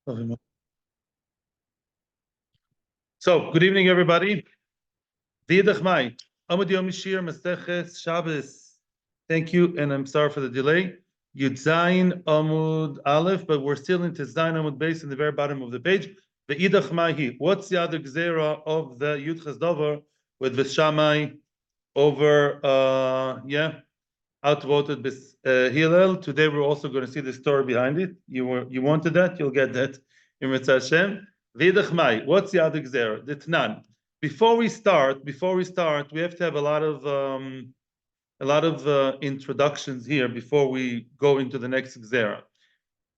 So, good evening, everybody. V'yidach mai. Amud Yom Shir Maseches Shabbos. Thank you, and I'm sorry for the delay. Yud Zayin Amud Aleph, but we're still into Zayin Amud Beis in the very bottom of the page. V'yidach mai. What's the other gzera of the Yud Chazdover with the Shammai over? Outvoted Hillel. Today we're also going to see the story behind it. You wanted that, you'll get that in Mitzvah Hashem. V'yidach mai. What's the other gzera? The Tnan. Before we start, we have to have a lot of introductions here before we go into the next gzera.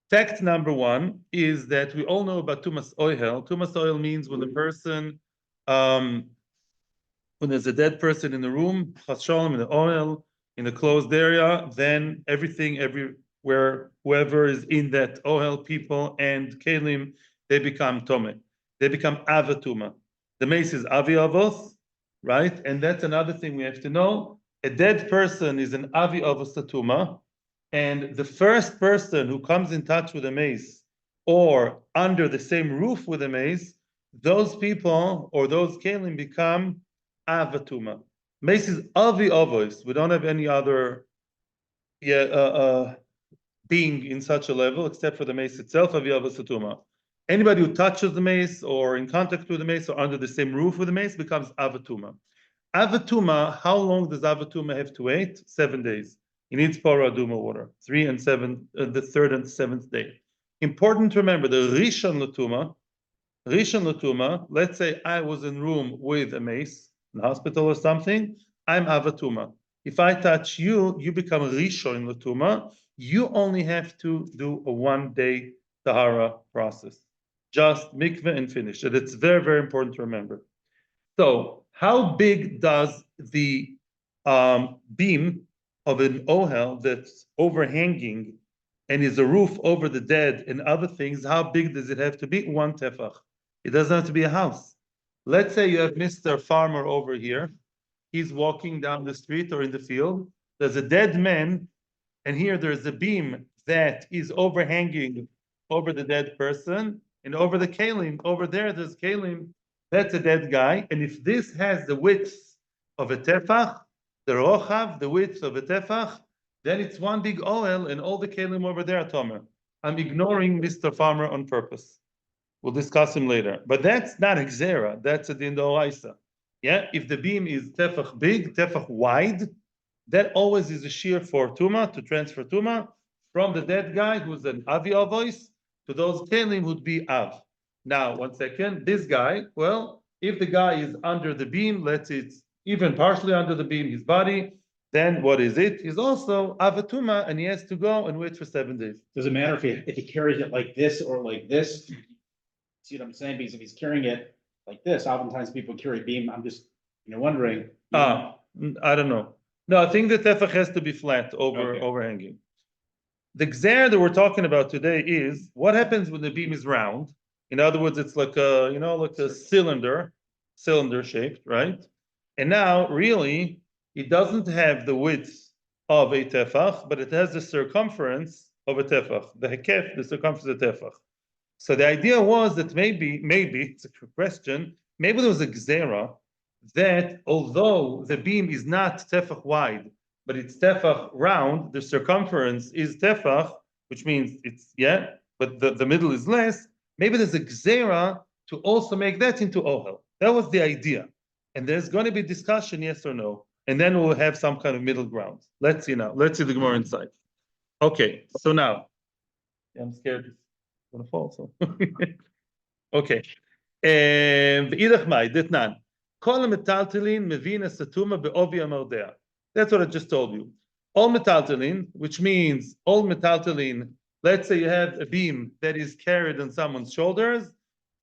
Fact number one is that we all know about tumas oil. Tumas oil means when the person, when there's a dead person in the room, chas shalom, in the oil, in a closed area, then everything, everywhere, whoever is in that ohel, people and kelim, they become tome. They become avatuma. The mace is avi avos, right? And that's another thing we have to know. A dead person is an avi avos tatuma, and the first person who comes in touch with a mace or under the same roof with a mace, those people or those kelim become avatuma. Mace is avi avos. We don't have any other being in such a level except for the mace itself, avi avos tatuma. Anybody who touches the mace or in contact with the mace or under the same roof with the mace becomes avatuma. Avatuma, how long does avatuma have to wait? 7 days. He needs para aduma water. 3 and 7, the 3rd and 7th day. Important to remember the rishon latuma. Let's say I was in room with a mace in the hospital or something. I'm avatuma. If I touch you, you become rishon latuma. You only have to do a 1-day tahara process. Just mikveh and finish it. It's very, very important to remember. So, how big does the beam of an ohel that's overhanging and is a roof over the dead and other things, how big does it have to be? 1 tefach. It doesn't have to be a house. Let's say you have Mr. Farmer over here. He's walking down the street or in the field. There's a dead man, and here there's a beam that is overhanging over the dead person. And over the kalim, over there's kalim, that's a dead guy. And if this has the width of a tefach, the rochav, the width of a tefach, then it's one big oil and all the kalim over there are tomer. I'm ignoring Mr. Farmer on purpose. We'll discuss him later. But that's not a gzera, that's a din d'oraisa. Yeah, if the beam is tefach big, tefach wide, that always is a shear for tuma, to transfer tuma, from the dead guy who's an avi voice to those kelim would be av. Now, 1 second, this guy, well, if the guy is under the beam, let's say it's even partially under the beam, his body, then what is it? He's also avatuma, and he has to go and wait for 7 days. Does it matter if he carries it like this or like this? See what I'm saying? Because if he's carrying it like this, oftentimes people carry beam. I'm just, wondering. I don't know. No, I think the tefach has to be flat, overhanging. The gzer that we're talking about today is what happens when the beam is round. In other words, it's like a, like a cylinder shaped, right? And now, really, it doesn't have the width of a tefach, but it has the circumference of a tefach, the hekef, the circumference of the tefach. So the idea was that maybe, it's a question, maybe there was a gzera that although the beam is not tefach wide, but it's tefach round, the circumference is tefach, which means it's, but the middle is less. Maybe there's a gzera to also make that into ohel. That was the idea. And there's going to be discussion, yes or no. And then we'll have some kind of middle ground. Let's see now. Let's see the Gemara inside. Okay, so now. I'm scared it's going to fall, so. Okay. V'idach mai, ditnan. Kol metaltelin mevina satuma be'ovi amardea. That's what I just told you. All metaltelin, which means all metaltelin, let's say you have a beam that is carried on someone's shoulders,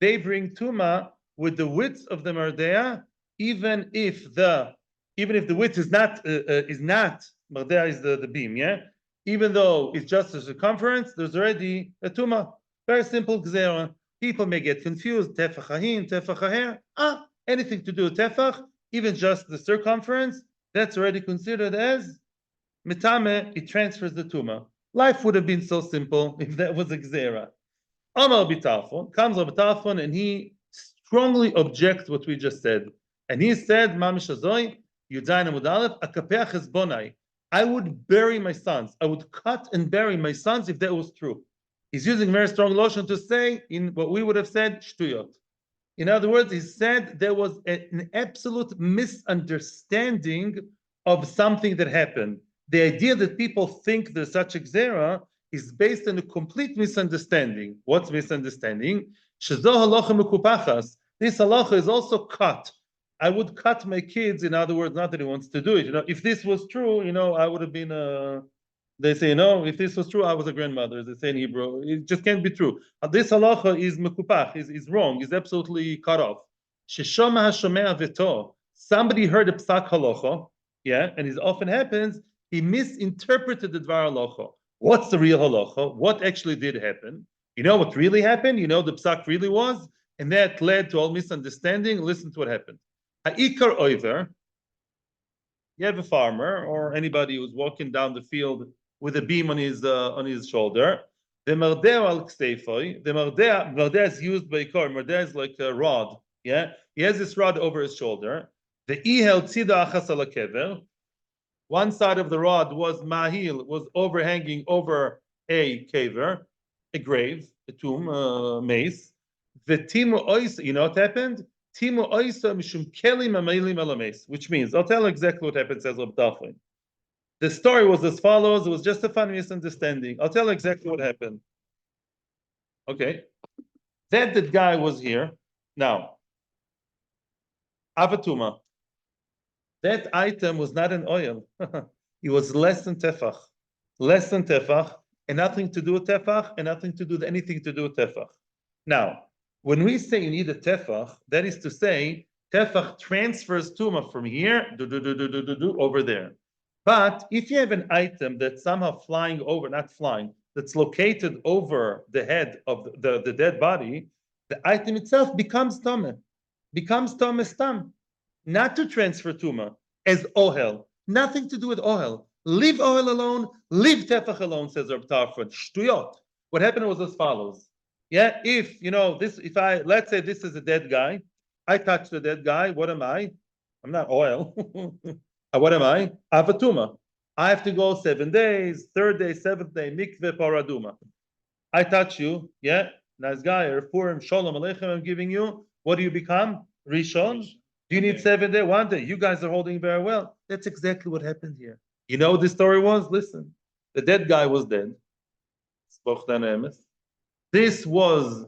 they bring tuma with the width of the mardea, even if the width is not mardea is the beam, even though it's just a circumference, there's already a tuma. Very simple gzera. People may get confused. Tefach hahin, tefach haher. Anything to do with tefach, even just the circumference, that's already considered as mitame. It transfers the tuma. Life would have been so simple if that was a gzera. Amar B'Tarfon, comes Rabbi Tarfon, and he strongly objects what we just said. And he said, Mamish Azoi, Yudayin Amud Aleph, Akapeach Hezbonai. I would bury my sons. I would cut and bury my sons if that was true. He's using very strong lotion to say, in what we would have said, Shtuyot. In other words, he said there was an absolute misunderstanding of something that happened. The idea that people think there's such a gzera is based on a complete misunderstanding. What's misunderstanding? Shezo halacha mekupachas. This halacha is also cut. I would cut my kids. In other words, not that he wants to do it. If this was true, I would have been a. They say, if this was true, I was a grandmother. They say in Hebrew, it just can't be true. This halacha is mekupach, is wrong, is absolutely cut off. Sheshoma hashomea veto. Somebody heard a psak halacha, and it often happens. He misinterpreted the dvar halacha. What's the real halacha? What actually did happen? You know what really happened? You know the psak really was, and that led to all misunderstanding. Listen to what happened. Ha'ikar oiver. You have a farmer or anybody who's walking down the field with a beam on his shoulder. The mardea al kseifoi. The mardea is used by Ikar. Mardea is like a rod. He has this rod over his shoulder. The ihel tzida achas al kever. One side of the rod was mahil, was overhanging over a kever, a grave, a tomb, mace. The timu ois. You know what happened? Timu oisa mishum kelim amelim alames, which means I'll tell exactly what happened. Says Rabbi Tarfon. The story was as follows. It was just a funny misunderstanding. I'll tell exactly what happened. Okay, that guy was here. Now, avatuma. That item was not an oil. It was less than tefach, and nothing to do with tefach, and nothing to do with anything to do with tefach. Now, when we say you need a tefach, that is to say, tefach transfers tuma from here over there. But if you have an item that's somehow flying over, not flying, that's located over the head of the dead body, the item itself becomes tame, stam, not to transfer tuma as ohel, nothing to do with ohel. Leave ohel alone, leave tefach alone, says Rabbi Tarfon. Shtuyot. What happened was as follows. Let's say this is a dead guy, I touch the dead guy, what am I? I'm not oil. What am I? Avatuma. I have to go 7 days, third day, seventh day, mikveh paraduma. I touch you, nice guy, or Purim, shalom aleichem, I'm giving you. What do you become? Rishon. Do you need 7 days? 1 day. You guys are holding very well. That's exactly what happened here. You know what the story was? Listen, the dead guy was dead. This was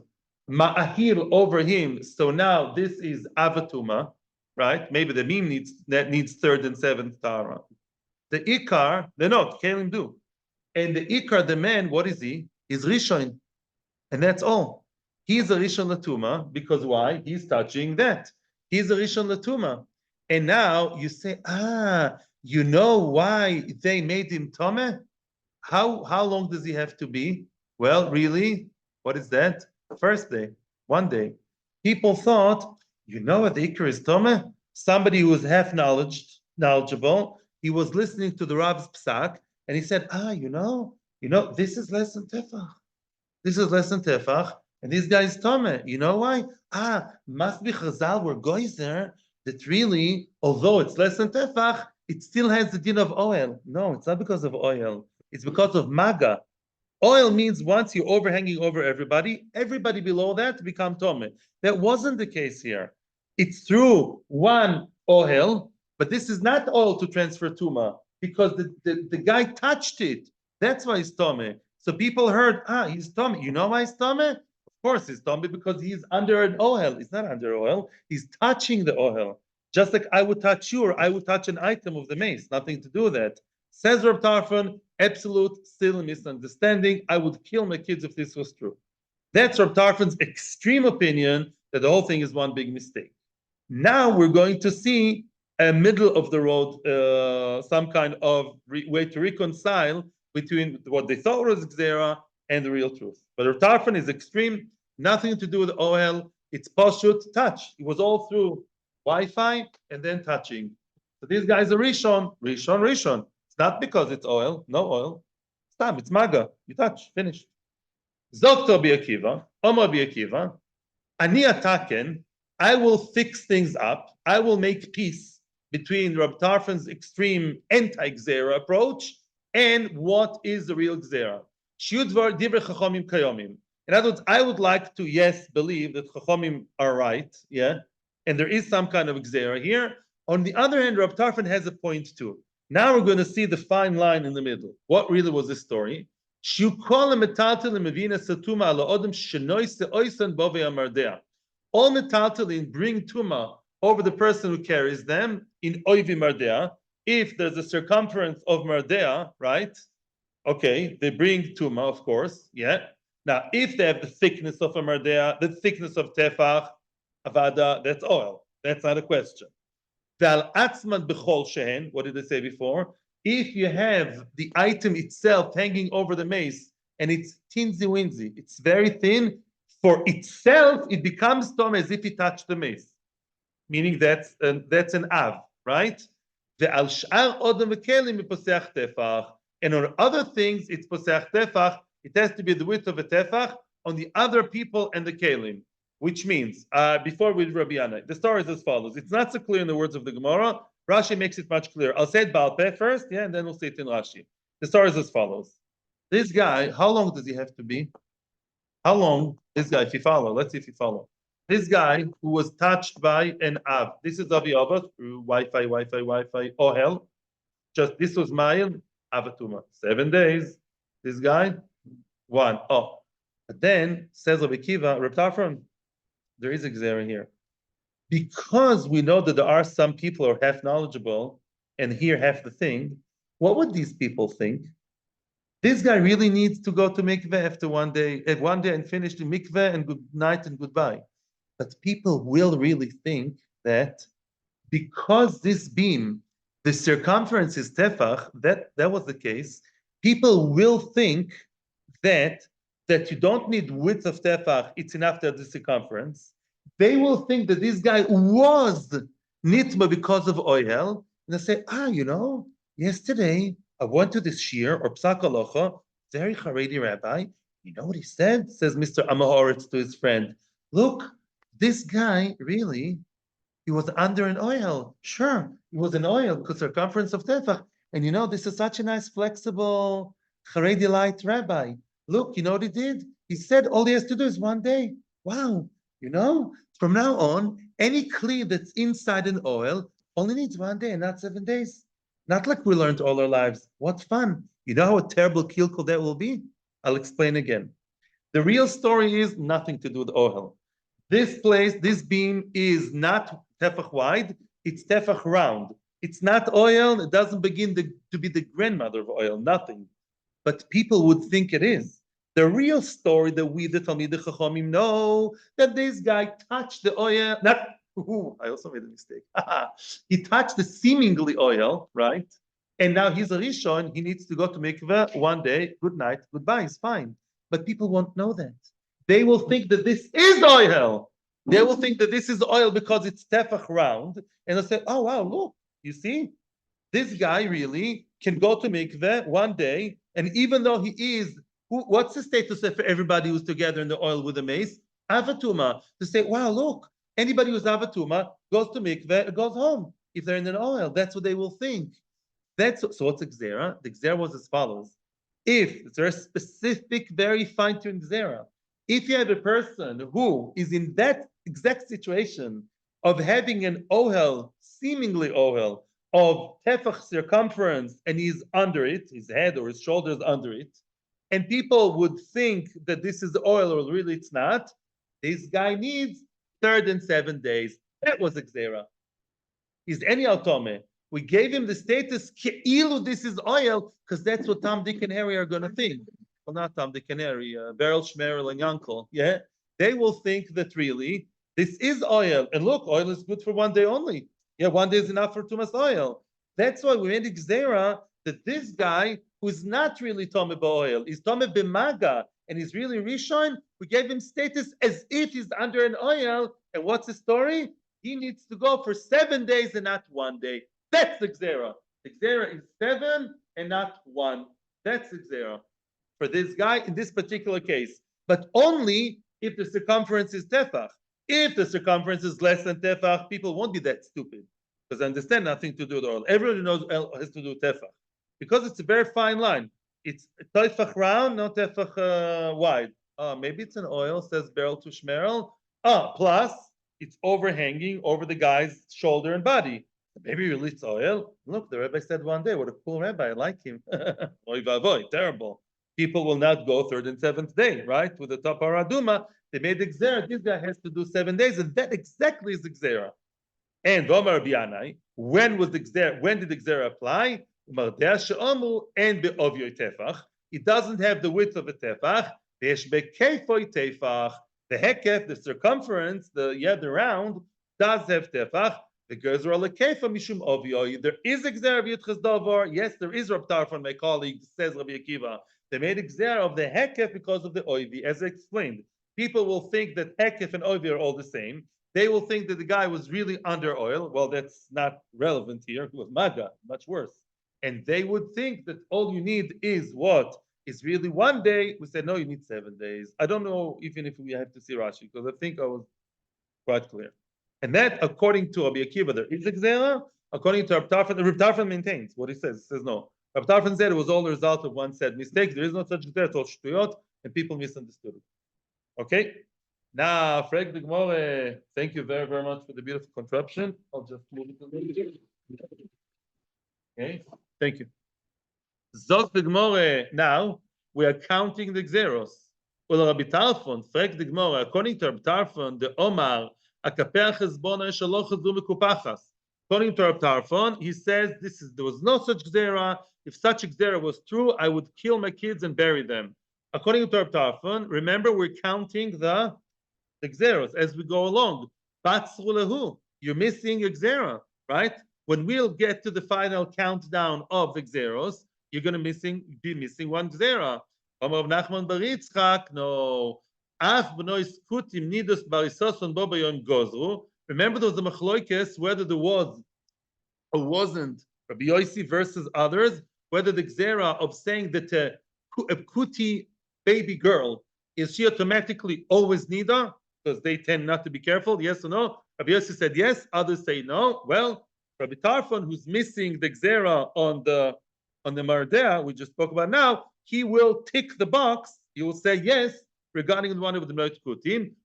ma'ahil over him. So now this is avatuma, right? Maybe the meme needs third and seventh tara. The ikar, they're not, kelim do. And the ikar, the man, what is he? He's rishon. And that's all. He's a rishon latuma because why? He's touching that. He's a rishon latuma. And now you say, you know why they made him tome? How long does he have to be? Well, really, what is that? First day, 1 day. People thought, you know what the ikar is tome? Somebody who was half knowledgeable, he was listening to the Rav's psak, and he said, this is less than tefach. This is less than tefach, and this guy is tome. You know why? Must be Chazal were goyzer that really, although it's less than tefach, it still has the din of oil. No, it's not because of oil. It's because of maga. Oil means once you're overhanging over everybody below that become tome. That wasn't the case here. It's through one oil, but this is not oil to transfer tuma because the guy touched it. That's why he's tome. So people heard, he's tome. You know why he's tome? Of course he's tome because he's under an oil. He's not under oil. He's touching the oil. Just like I would touch you or I would touch an item of the mace. Nothing to do with that. Says Reb Tarfon, absolute still misunderstanding. I would kill my kids if this was true. That's Reb Tarfon's extreme opinion that the whole thing is one big mistake. Now we're going to see a middle of the road, some kind of way to reconcile between what they thought was Xera and the real truth. But Reb Tarfon is extreme, nothing to do with oil. It's pashut touch. It was all through Wi-Fi and then touching. So these guys are Rishon. It's not because it's oil, no oil. It's maga. You touch, finished. Zok Tobi Akiva. Omar Rabbi Akiva, Ani ataken, I will fix things up. I will make peace between Rab Tarfon's extreme anti-Gzera approach and what is the real Gzera. Shiudvar divrei chachomim kayomim. In other words, I would like to, yes, believe that chachomim are right, yeah, and there is some kind of Gzera here. On the other hand, Rab Tarfon has a point too. Now we're going to see the fine line in the middle. What really was this story? All metaltalin bring tuma over the person who carries them in oivi mardea. If there's a circumference of mardea, right? Okay, they bring tuma, of course. Yeah. Now, if they have the thickness of a mardea, the thickness of tefach, avada, that's oil. That's not a question. Val atzman bechol shehen. What did I say before? If you have the item itself hanging over the mace and it's tinsy winsy, it's very thin. For itself, it becomes tom as if it touched the mace, meaning that's an av, right? And on other things, it's poseach tefach. It has to be the width of a tefach on the other people and the kelim, which means before we read Rabbi Yana, the story is as follows. It's not so clear in the words of the Gemara. Rashi makes it much clearer. I'll say it Baal Peh first, yeah, and then we'll say it in Rashi. The story is as follows. This guy, how long does he have to be? How long, this guy, if you follow, let's see if you follow. This guy who was touched by an Av. This is Avi Abba through Wi-Fi, Ohel. Just this was Mayim, Avatuma. 7 days. This guy, 1. Oh. But then, says Rabbi Kiva, Reb Tarfon, there is a Gzera here. Because we know that there are some people who are half knowledgeable and hear half the thing, what would these people think? This guy really needs to go to mikveh after one day and finish the mikveh and good night and goodbye. But people will really think that because this beam, the circumference is tefach, that was the case, people will think that you don't need width of tefach, it's enough to have the circumference. They will think that this guy was nitma because of oil, and they say, yesterday I went to this shir or psak halacha, very Haredi rabbi. You know what he said? Says Mr. Amahoritz to his friend. Look, this guy really, he was under an oil. Sure, he was an oil because circumference of tefach. And this is such a nice, flexible Haredi light rabbi. Look, you know what he did? He said all he has to do is 1 day. Wow, from now on, any kli that's inside an oil only needs 1 day and not 7 days. Not like we learned all our lives. What fun. You know how a terrible kilkul that will be? I'll explain again. The real story is nothing to do with oil. This beam is not tefach wide, it's tefach round. It's not oil, it doesn't begin to be the grandmother of oil, nothing. But people would think it is. The real story that we, the Talmidei Chachomim, know that this guy touched the oil, I also made a mistake. He touched the seemingly oil, right? And now he's a Rishon, he needs to go to mikveh 1 day, good night, goodbye, it's fine. But people won't know that. They will think that this is oil. They will think that this is oil because it's tefach round. And they'll say, oh, wow, look, you see? This guy really can go to mikveh 1 day, and even though he is, what's the status for everybody who's together in the oil with a mace? Avatuma. To say, wow, look, anybody who's avatuma goes to mikveh, goes home. If they're in an oil, that's what they will think. So what's a gzera? The gzera was as follows. If there's a specific, very fine-tuned gzera, if you have a person who is in that exact situation of having an ohel, seemingly ohel, of tefach circumference, and he's under it, his head or his shoulders under it, and people would think that this is oil or really it's not, this guy needs 3rd and 7 days. That was a gzera. Is any autome. We gave him the status ke'ilu this is oil because that's what Tom, Dick, and Harry are going to think. Well, not Tom, Dick, and Harry, Beryl, Shmerel, and Yankel. Yeah, they will think that really this is oil. And look, oil is good for 1 day only. Yeah, 1 day is enough for too much oil. That's why we made a gzera that this guy who's not really Tomeh ba'oil, is Tomeh b'maga, and he's really Rishon, we gave him status as if he's under an oil. And what's the story? He needs to go for 7 days and not 1 day. That's the gzera. The gzera is 7 and not 1. That's the gzera for this guy in this particular case. But only if the circumference is tefach. If the circumference is less than tefach, people won't be that stupid because they understand nothing to do with oil. Everyone knows oil has to do with tefach because it's a very fine line. It's tefach round, not tefach wide. Maybe it's an oil, says Beryl to Shmerel. Plus it's overhanging over the guy's shoulder and body. Maybe it's oil. Look, the rabbi said one day, what a cool rabbi, I like him. Oy vavoy, terrible. People will not go third and seventh day, right? With the Tapara Duma, they made the Xera. This guy has to do 7 days, and that exactly is the Xera. And Vomar Bianai, when was the Xera? When did the Xera apply? And tefach. It doesn't have the width of a tefach. Tefach. The hekef, the circumference, the round, does have tefach. The Gezer Alekefa Mishum Oviyoi. There is a Xer of Yitchas Dovar. Yes, there is Rab Tarfon, my colleague, says Rabbi Akiva. They made a Xer of the Hekef because of the Oivi, as I explained. People will think that Hekef and Oivi are all the same. They will think that the guy was really under oil. Well, that's not relevant here. He was Maga, much worse. And they would think that all you need is what? Is really 1 day. We said, no, you need 7 days. I don't know even if we have to see Rashi, because I think I was quite clear. And that, according to Rabbi Akiva, there is a Xera. According to Rab Tarfon maintains what he says. He says no. Rab Tarfon said it was all the result of one said mistake. There is no such Xera. It's all shtuyot, and people misunderstood it. Okay? Now, Freg the Gemara, thank you very, very much for the beautiful contraption. I'll just move it a little bit. Okay? Thank you. Zos the Gemara, now, we are counting the Xeros. Well, Rabbi Tarfon, Freg the Gemara, according to Rab Tarfon, the Omar, according to Rab Tarfon, he says there was no such Xera. If such a Xera was true, I would kill my kids and bury them. According to Rab Tarfon, remember we're counting the Xeros as we go along. You're missing a Xera, right? When we'll get to the final countdown of the Xeros, you're going to be missing one Xera. No. Remember there was a machloikes whether there was or wasn't Rabbi Yossi versus others, whether the Xera of saying that a kuti baby girl is she automatically always nida because they tend not to be careful, yes or no? Rabbi Yossi said yes, others say no. Well, Rabbi Tarfon, who's missing the Xera on the Mardea we just spoke about now, he will tick the box. He will say yes regarding the one of the Noit Kutim.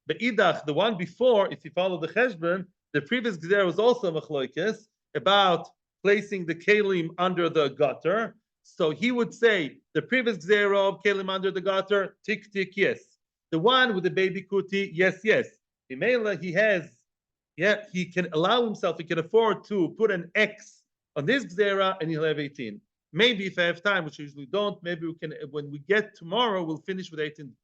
Be'idach, the one before, if you follow the Cheshbon, the previous Gzera was also Machloikes about placing the Kalim under the gutter. So he would say the previous Gzera of Kalim under the gutter, tick, tick, yes. The one with the baby Kuti, yes, yes. He can allow himself, he can afford to put an X on this Gzera and he'll have 18. Maybe if I have time, which I usually don't, maybe we can, when we get tomorrow, we'll finish with 18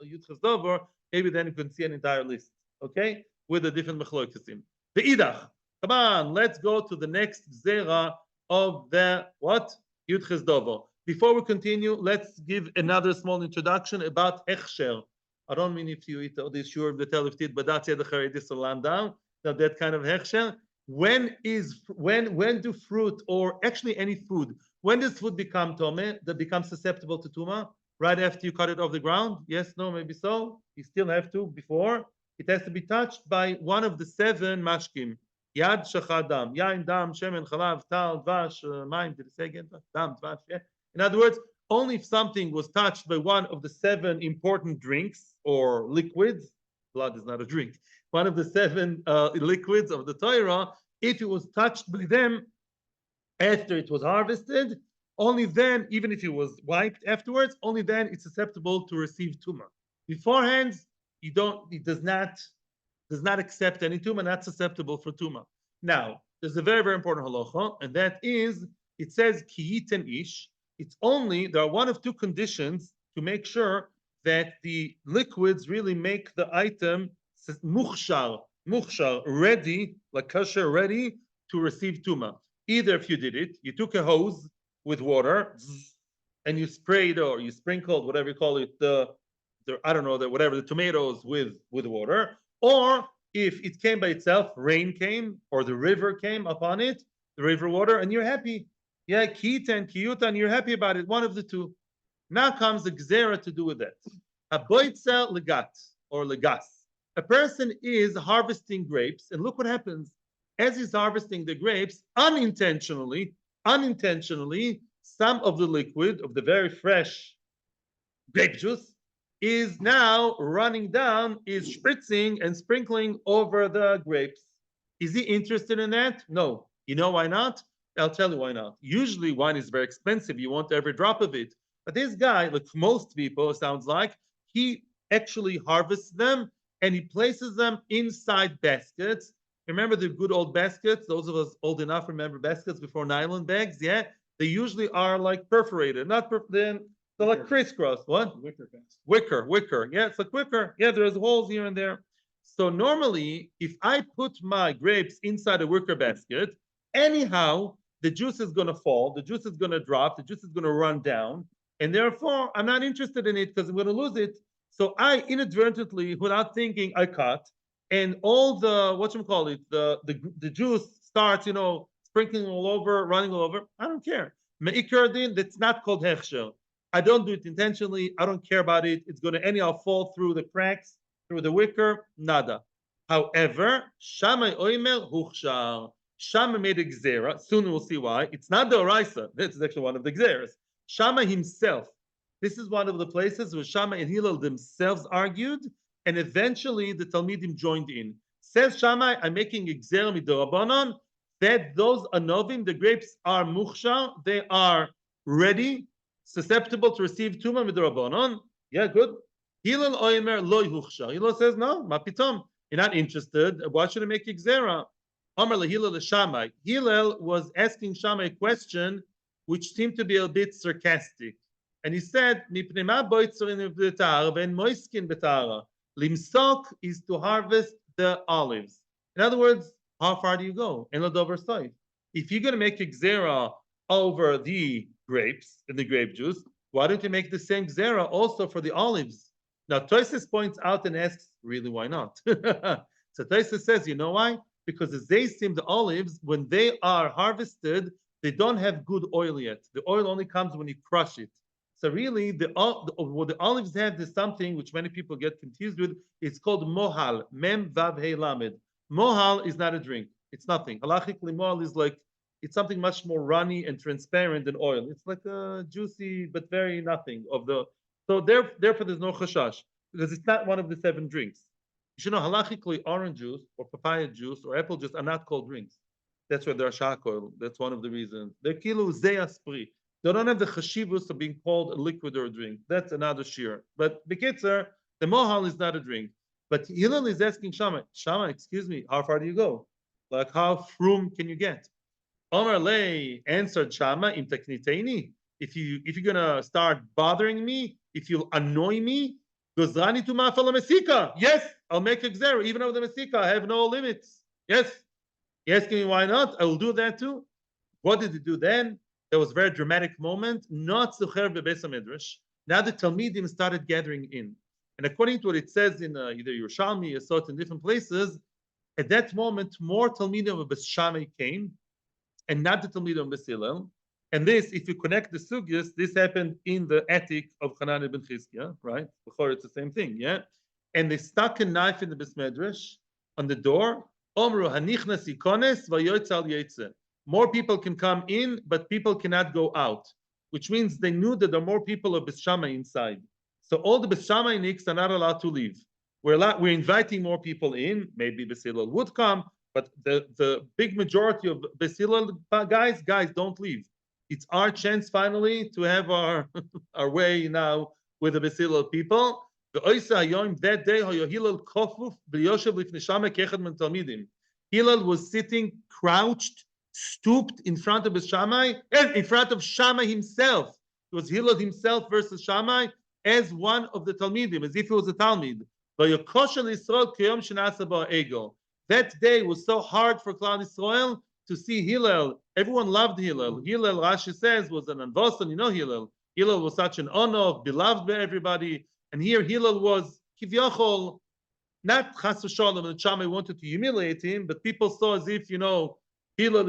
Yudchas Dover. Maybe then you can see an entire list, okay? With the different mechloikesim. The idach. Come on, let's go to the next zera of the what? Yudchas Dover. Before we continue, let's give another small introduction about hechsher. I don't mean if you eat all this sure of the teliftit, but that's the charedis land down. Now that kind of hechsher. When do fruit or actually any food, when does food become tome, that becomes susceptible to tuma? Right after you cut it off the ground? Yes, no, maybe so. You still have to before. It has to be touched by one of the 7 mashkim. Yad, shachad, dam. Yain, dam, shemen, chalav, tal, dvash, mayim. Did it say again? Dam, dvash, yeah. In other words, only if something was touched by one of the 7 important drinks or liquids, blood is not a drink, one of the 7 liquids of the Torah, if it was touched by them after it was harvested, only then, even if it was wiped afterwards, only then it's susceptible to receive tumah. Beforehand, it does not accept any tumah, not susceptible for tumah. Now, there's a very, very important halacha, and that is, it says ki yiten ish. It's only, there are one of 2 conditions to make sure that the liquids really make the item mukhshar, ready, like kosher, ready to receive tuma. Either if you did it, you took a hose with water and you sprayed or you sprinkled, whatever you call it, the tomatoes with water, or if it came by itself, rain came or the river came upon it, the river water, and you're happy. Yeah, kita and kiyuta, and you're happy about it, one of the 2. Now comes the gzera to do with that. A boitza legat or legas. A person is harvesting grapes, and look what happens. As he's harvesting the grapes, unintentionally, some of the liquid of the very fresh grape juice is now running down, is spritzing and sprinkling over the grapes. Is he interested in that? No. You know why not? I'll tell you why not. Usually wine is very expensive. You want every drop of it. But this guy, like most people, it sounds like, he actually harvests them and he places them inside baskets. Remember the good old baskets? Those of us old enough remember baskets before nylon bags? Yeah. They usually are like perforated, not then they're like crisscross. What? Wicker basket. Wicker. Yeah, it's like wicker. Yeah, there's holes here and there. So normally, if I put my grapes inside a wicker basket, anyhow, the juice is going to fall, the juice is going to drop, the juice is going to run down, and therefore I'm not interested in it because I'm going to lose it. So I inadvertently, without thinking, I cut, and all the the juice starts, sprinkling all over, running all over. I don't care. Me'ikardin, that's not called hechsher. I don't do it intentionally. I don't care about it. It's going to anyhow fall through the cracks, through the wicker, nada. However, Shammai oimer huchshar. Shammai made a gzera. Soon we'll see why. It's not the oraisa. This is actually one of the gzeras. Shammai himself. This is one of the places where Shammai and Hillel themselves argued, and eventually the Talmidim joined in. Says Shammai, I'm making a gzera midorabanan that those anovim, the grapes, are muchshar. They are ready, susceptible to receive tuma midorabanan. Yeah, good. Hillel oimer loy huchshar. Hillel says no. Mapitom. You're not interested. Why should I make a gzera? Amar Hillel and Shammai. Hillel was asking Shammai a question which seemed to be a bit sarcastic. And he said, Limsok is to harvest the olives. In other words, how far do you go? If you're going to make a gzera over the grapes and the grape juice, why don't you make the same gzera also for the olives? Now, Tosfos points out and asks, really, why not? So Tosfos says, you know why? Because the zaysim, the olives, when they are harvested, they don't have good oil yet. The oil only comes when you crush it. So really, what the olives have is something which many people get confused with. It's called mohal, mem vav hey lamed. Mohal is not a drink. It's nothing. Halachically, mohal is like, it's something much more runny and transparent than oil. It's like a juicy, but very nothing of the. So therefore, there's no chashash because it's not one of the 7 drinks. You should know halachically, orange juice or papaya juice or apple juice are not called drinks. That's why they're shak oil. That's one of the reasons. They're kilo zeyaspri. They don't have the chashivus of being called a liquid or a drink. That's another shear. But bekitzer, the mohal is not a drink. But Hillel is asking Shammai, excuse me, how far do you go? Like how frum can you get? Omar Lay answered Shammai, im tekniteini. If you're gonna start bothering me, if you'll annoy me, gozrani tu ma'afal mesika. Yes, I'll make a gzera. Even over the mesika, I have no limits. Yes. You're asking me why not? I will do that too. What did he do then? There was a very dramatic moment. Not Zucher beBeis HaMidrash. Now the Talmidim started gathering in. And according to what it says in either Yerushalmi or so in different places, at that moment, more Talmidim of Beis Shammai came, and not the Talmidim of Beis Hillel. And this, if you connect the sugyas, this happened in the attic of Hanan ibn Chizkiah, right? Before it's the same thing, yeah? And they stuck a knife in the Beis Medrash on the door. Omru hanichnas ikones vayotzal yetze. More people can come in, but people cannot go out, which means they knew that there are more people of Beis Shammai inside. So all the Beis Shammai-niks are not allowed to leave. We're inviting more people in. Maybe Beis Hillel would come, but the big majority of Beis Hillel guys, don't leave. It's our chance finally to have our our way now with the Beis Hillel people. That day, Hillel was sitting crouched, stooped in front of Beis Shammai, and in front of Shammai himself. It was Hillel himself versus Shammai as one of the Talmidim, as if he was a Talmid. That day was so hard for Klal Yisrael to see Hillel. Everyone loved Hillel. Hillel, Rashi says, was an anvosan. You know Hillel. Hillel was such an honor, beloved by everybody. And here Hillel was kivyachol, not chas v'shalom, and Shammai wanted to humiliate him, but people saw as if, Hillel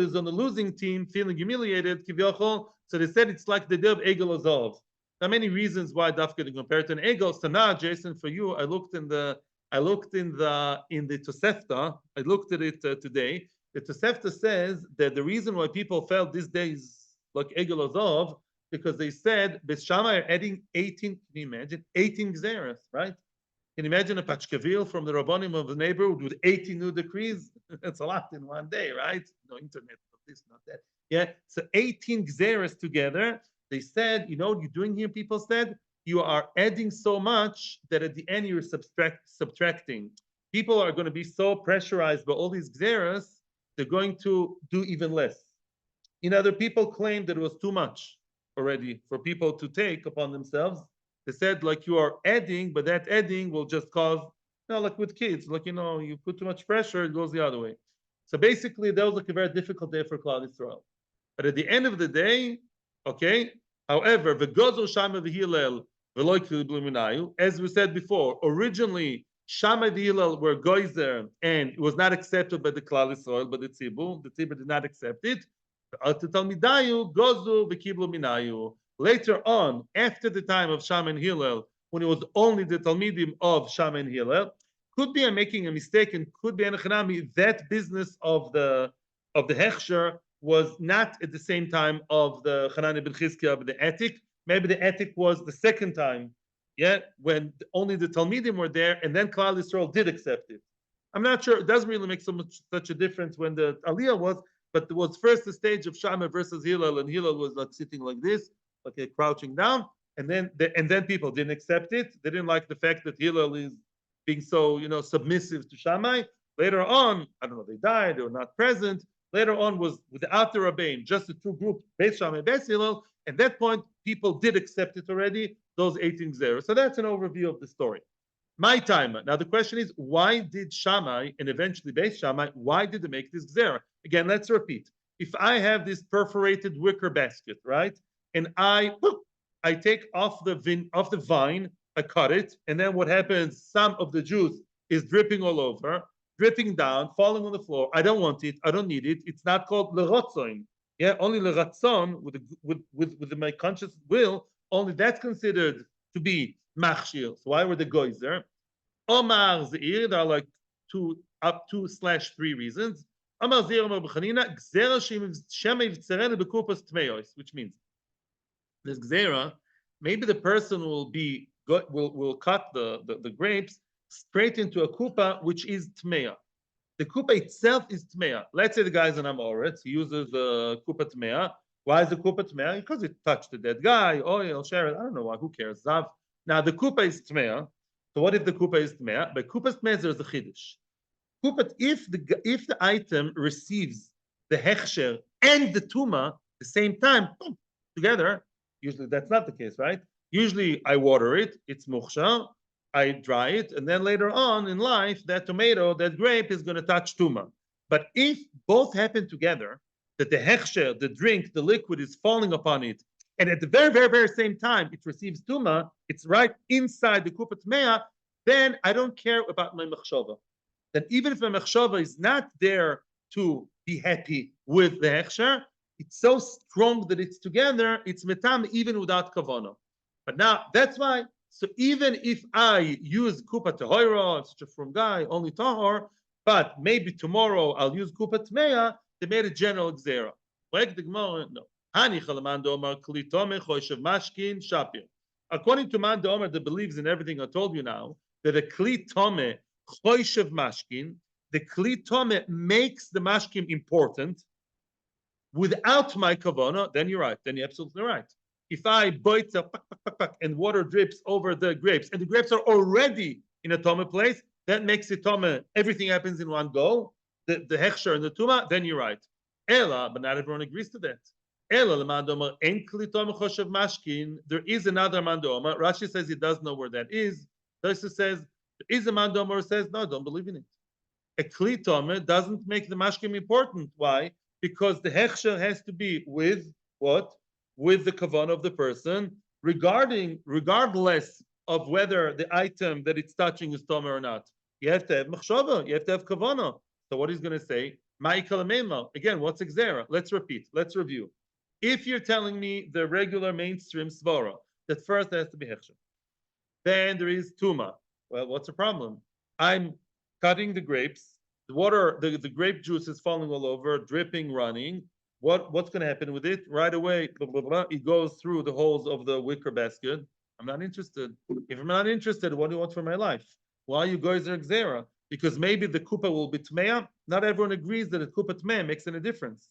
is on the losing team, feeling humiliated, kivyachol. So they said it's like the day of Egel Azov. There are many reasons why dafka to compare it to an egel. So now, Jason, for you, I looked in the Tosefta. I looked at it today. The Tosefta says that the reason why people felt these days like egel azov because they said Beis Shammai are adding 18. Can you imagine 18 gzeras, right? Can you imagine a pachkavil from the rabbanim of the neighborhood with 18 new decrees? That's a lot in one day, right? No internet, not this, not that. Yeah, so 18 gzeras together. They said, you know what you're doing here, people said? You are adding so much that at the end you're subtracting. People are going to be so pressurized by all these gzeras, they're going to do even less. You know, other people claimed that it was too much already for people to take upon themselves. They said, like, you are adding, but that adding will just cause, you know, like with kids, like, you know, you put too much pressure, it goes the other way. So basically, that was like a very difficult day for Klal Yisrael. But at the end of the day, okay, however, v'gozel Shammai v'Hillel v'lo k'li b'luminayu, as we said before, originally, Shammai v'Hillel were goyzer, and it was not accepted by the Klal Yisrael, but the Tzibur did not accept it. Later on, after the time of Shammai and Hillel, when it was only the Talmidim of Shammai and Hillel, could be I'm making a mistake, and could be Anachanami, that business of the Hechsher was not at the same time of the Hanani ben Chizkiah of the Etik. Maybe the Etik was the second time, yeah, when only the Talmidim were there, and then Klal Yisrael did accept it. I'm not sure. It doesn't really make such a difference when the Aliyah was, but it was first the stage of Shammai versus Hillel, and Hillel was like sitting like this, like crouching down, and then people didn't accept it. They didn't like the fact that Hillel is being so, you know, submissive to Shammai. Later on, I don't know, they died, they were not present. Later on was without the Rabbein, just the two groups, Beis Shammai, Beis Hillel. At that point, people did accept it already, those 18 zeros. So that's an overview of the story. My time. Now the question is, why did Shammai and eventually Beis Shammai, why did they make this gzera? Again, let's repeat. If I have this perforated wicker basket, right, and I take off the vine, I cut it, and then what happens? Some of the juice is dripping all over, dripping down, falling on the floor. I don't want it. I don't need it. It's not called lerotzoin. Yeah, only leratzon with my conscious will. Only that's considered to be machshir. So why were the goys there? Omar Zeir, there are like 2/3 reasons. Omar Zeir, Omar B'chanina, Gzera Shem Yivtzerenu B'kupas Tmeos, which means this Gzera, maybe the person will cut the grapes straight into a kupa, which is Tmeya. The kupa itself is Tmeya. Let's say the guy's an Amoritz, he uses the kupa Tmeya. Why is the kupa Tmeya? Because it touched the dead guy, oil, share it, I don't know why, who cares? Zav. Now the kupa is Tmeya. So what if the kupa is Tmeya? By kupa's Tmeya, there's a chiddush. Kupa, if the item receives the hechsher and the tuma at the same time, boom, together, usually that's not the case, right? Usually I water it, it's mukhsha, I dry it, and then later on in life, that tomato, that grape is going to touch tuma. But if both happen together, that the hechsher, the drink, the liquid is falling upon it, and at the very, very, very same time it receives tuma, it's right inside the kupat mea, then I don't care about my machshava. Then even if my machshava is not there to be happy with the hechsher, it's so strong that it's together, it's metam even without kavana. But now that's why, so even if I use kupa tehoira, I'm such a frum guy, only tahor, but maybe tomorrow I'll use kupa tmeya, they made a general gzera. Like the Gemara, no. According to Man Omer that believes in everything I told you now, that a kli tome choishev mashkin, the kli tome makes the mashkin important. Without my kavana, then you're right. Then you're absolutely right. If I bite and water drips over the grapes, and the grapes are already in a tome place, that makes it tome. Everything happens in one go. The hechsher and the tuma, then you're right. Ella, but not everyone agrees to that. Ella l'mandoma en kli tome choshev mashkin. There is another mandoma. Rashi says he does know where that is. Tosa says there is a mandoma who says no, don't believe in it. A kli tome doesn't make the mashkin important. Why? Because the hechsher has to be with what? With the kavanah of the person, regardless of whether the item that it's touching is tomer or not. You have to have machshava, you have to have kavanah. So what he's going to say, again, what's exera? Let's repeat, let's review. If you're telling me the regular mainstream svara, that first there has to be hechsher. Then there is tuma. Well, what's the problem? I'm cutting the grapes. The water, the grape juice is falling all over, dripping, running. What's going to happen with it? Right away, blah, blah, blah, it goes through the holes of the wicker basket. I'm not interested. If I'm not interested, what do you want for my life? Why you guys are xera? Because maybe the kupa will be tmeya. Not everyone agrees that a kupa tmeya makes any difference.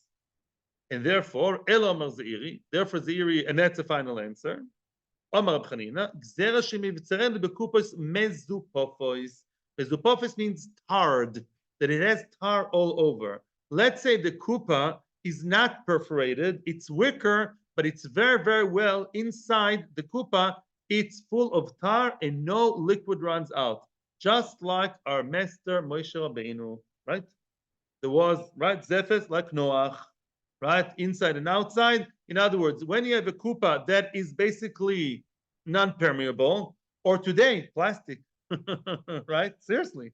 And therefore, Elamar Zeiri, therefore Zeiri, and that's the final answer. Omar Abchanina, Gzera Shemivitzeren Bekupos Mezupopos. Mezupopos means tarred, that it has tar all over. Let's say the kupa is not perforated, it's wicker, but it's very, very well inside the kupa. It's full of tar and no liquid runs out. Just like our master Moshe Rabbeinu, right? There was, right, Zephes like Noach, right, inside and outside. In other words, when you have a kupa that is basically non-permeable, or today, plastic, right? Seriously.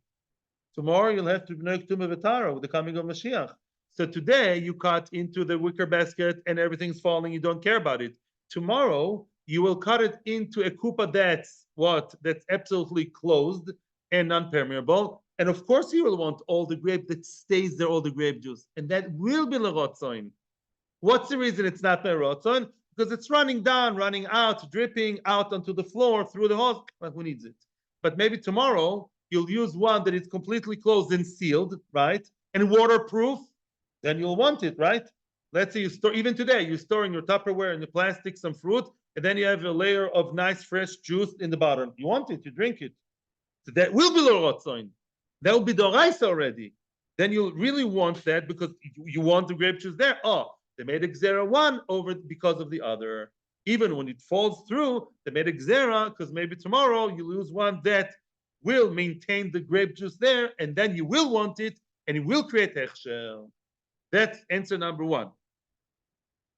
Tomorrow you'll have to make Tumah V'Tara with the coming of Mashiach. So today you cut into the wicker basket and everything's falling, you don't care about it. Tomorrow you will cut it into a kupa that's what? That's absolutely closed and non-permeable. And of course you will want all the grape that stays there, all the grape juice. And that will be l'rotzoin. What's the reason it's not l'rotzoin? Because it's running down, running out, dripping out onto the floor through the hose. Well, who needs it? But maybe tomorrow you'll use one that is completely closed and sealed, right? And waterproof, then you'll want it, right? Let's say you store, even today, you're storing your Tupperware in the plastic, some fruit, and then you have a layer of nice fresh juice in the bottom. You want it, you drink it. So that will be l'rotzoin. That will be d'oraisa already. Then you'll really want that because you want the grape juice there. Oh, they made a xera one over because of the other. Even when it falls through, they made a xera because maybe tomorrow you lose one that will maintain the grape juice there, and then you will want it, and it will create hechsher. That's answer number one.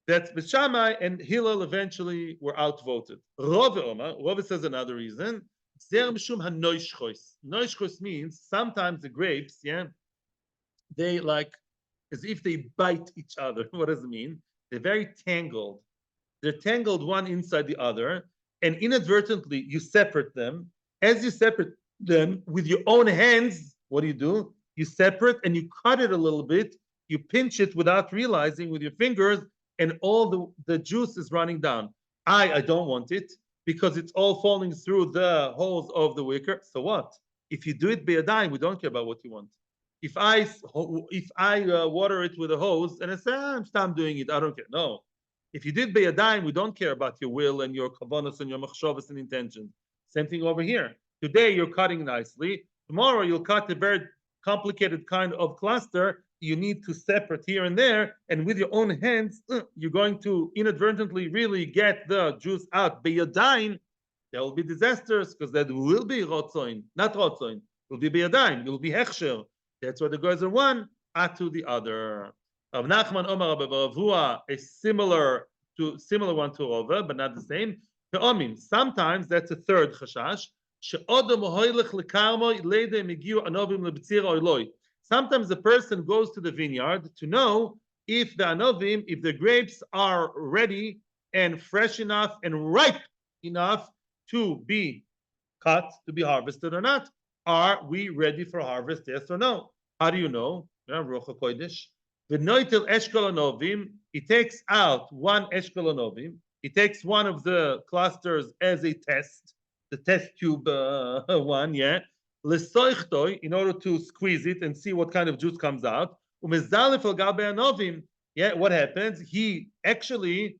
That's Shammai and Hillel eventually were outvoted. Rove says another reason. Noishchos means sometimes the grapes, yeah, they like as if they bite each other. What does it mean? They're very tangled. They're tangled one inside the other, and inadvertently you separate them. As you separate them with your own hands, what do? You separate and you cut it a little bit. You pinch it without realizing with your fingers, and all the juice is running down. I don't want it because it's all falling through the holes of the wicker. So what? If you do it by a dime, we don't care about what you want. If I water it with a hose and I say, I'm doing it, I don't care. No. If you did by a dime, we don't care about your will and your kavanos and your machshavas and intentions. Same thing over here. Today you're cutting nicely. Tomorrow you'll cut a very complicated kind of cluster. You need to separate here and there, and with your own hands, you're going to inadvertently really get the juice out. By a dime, there will be disasters because that will be rotzoin, not rotzoin. It will be by a dime. It will be hechsher. That's why the guys are one to the other. Rav Nachman Omar Ravua is similar one to Rava, but not the same. Sometimes that's a third chashash. Sometimes the person goes to the vineyard to know if the anovim, if the grapes are ready and fresh enough and ripe enough to be cut, to be harvested or not. Are we ready for harvest? Yes or no? How do you know? Ruach HaKodesh. The noitel eshkol anovim. He takes out one eshkol anovim. He takes one of the clusters as a test, the test tube one, yeah. In order to squeeze it and see what kind of juice comes out. Yeah, what happens? He actually,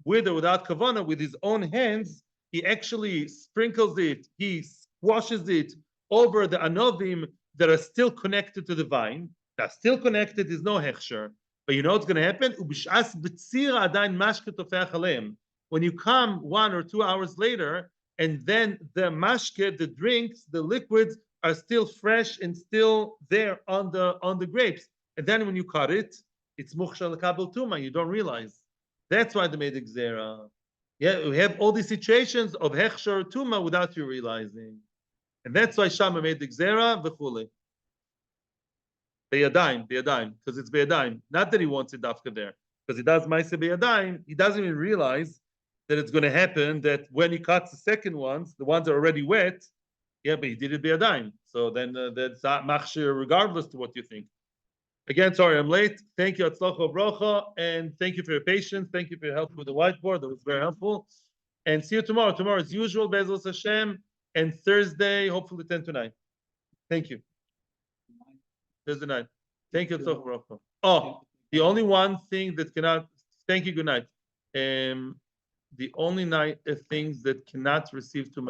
with or without kavana, with his own hands, he actually sprinkles it, he squashes it over the anovim that are still connected to the vine. That still connected is no hechsher. But you know what's going to happen? When you come 1 or 2 hours later, and then the mashke, the drinks, the liquids are still fresh and still there on the grapes. And then when you cut it, it's mukhshal kabel tuma. You don't realize. That's why they made the gzera. Yeah, we have all these situations of hechsher tuma without you realizing. And that's why Shammai made the gzera v'chule. Beyadayim, because it's beyadayim. Not that he wants it dafka there, because he does ma'aseh beyadayim. He doesn't even realize that it's going to happen that when he cuts the second ones, the ones that are already wet, yeah, but he did it biyadayim. So then that's machshir regardless to what you think. Again, sorry, I'm late. Thank you, Atzlacha Bracha, and thank you for your patience. Thank you for your help with the whiteboard. That was very helpful. And see you tomorrow. Tomorrow, as usual, Bezos Hashem, and Thursday, hopefully 10 to 9. Thank you. Thursday night. Thank you, Atzlacha Bracha. Oh, the only one thing that cannot. Thank you. Good night. The only things that cannot receive to